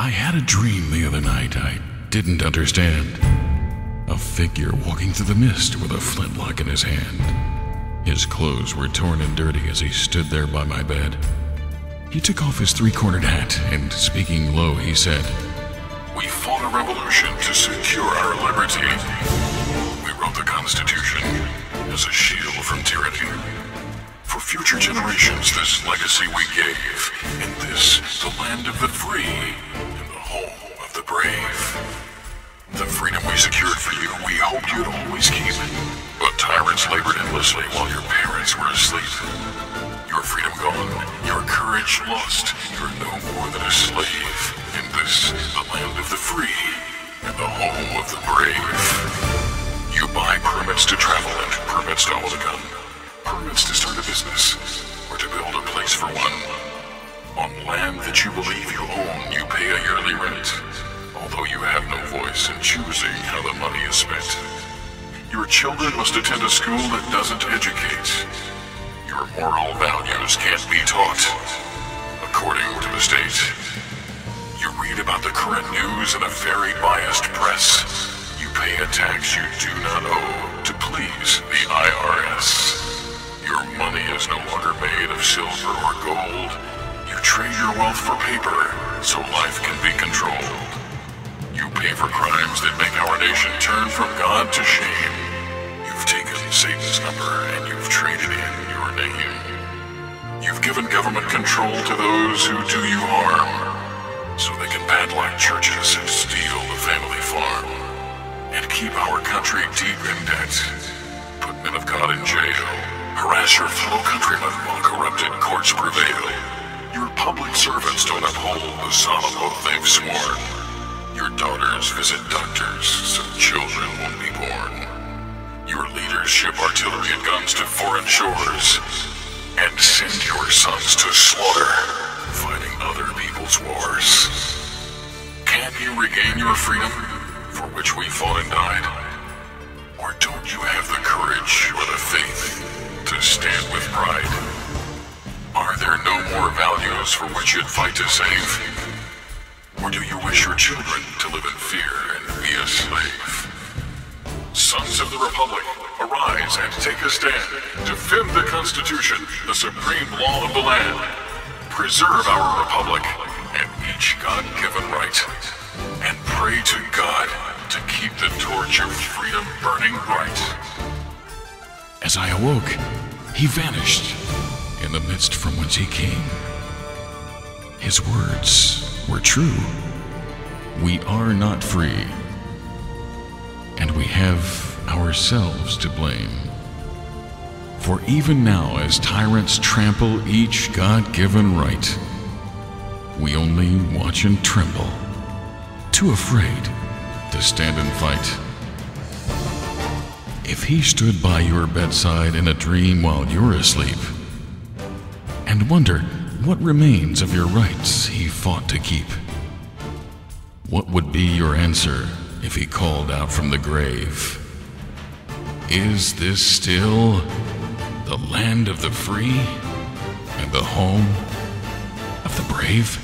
I had a dream the other night I didn't understand. A figure walking through the mist with a flintlock in his hand. His clothes were torn and dirty as he stood there by my bed. He took off his three-cornered hat and, speaking low, he said, "We fought a revolution to secure our liberty. We wrote the Constitution as a shield from tyranny. For future generations, this legacy we gave, and this, the land of the free, and the home of the brave. The freedom we secured for you, we hoped you'd always keep. But tyrants labored endlessly while your parents were asleep. Your freedom gone, your courage lost, you're no more than a slave. In this, the land of the free, and the home of the brave. You buy permits to travel and permits to hold a gun. Permits to start a business, or to build a place for one. On land that you believe you own, you pay a yearly rent, although you have no voice in choosing how the money is spent. Your children must attend a school that doesn't educate. Your moral values can't be taught, according to the state. You read about the current news in a very biased press. You pay a tax you do not owe to please the IRS. Your money is no longer made of silver or gold. You trade your wealth for paper, so life can be controlled. You pay for crimes that make our nation turn from God to shame. You've taken Satan's number and you've traded in your name. You've given government control to those who do you harm, so they can padlock churches and steal the family farm, and keep our country deep in debt, put men of God in jail, harass your fellow countrymen while corrupted courts prevail. Your public servants don't uphold the solemn oath they've sworn. Your daughters visit doctors so children won't be born. Your leaders ship artillery and guns to foreign shores and send your sons to slaughter, fighting other people's wars. Can't you regain your freedom, for which we fought and died? Or don't you have the courage or the faith to stand with pride? Are there no more values for which you'd fight to save? Or do you wish your children to live in fear and be a slave? Sons of the Republic, arise and take a stand. Defend the Constitution, the supreme law of the land. Preserve our Republic and each God-given right. And pray to God to keep the torch of freedom burning bright." As I awoke, he vanished in the midst from whence he came. His words were true. We are not free, and we have ourselves to blame. For even now, as tyrants trample each God-given right, we only watch and tremble, too afraid to stand and fight. If he stood by your bedside in a dream while you're asleep, and wonder what remains of your rights he fought to keep, what would be your answer if he called out from the grave? Is this still the land of the free and the home of the brave?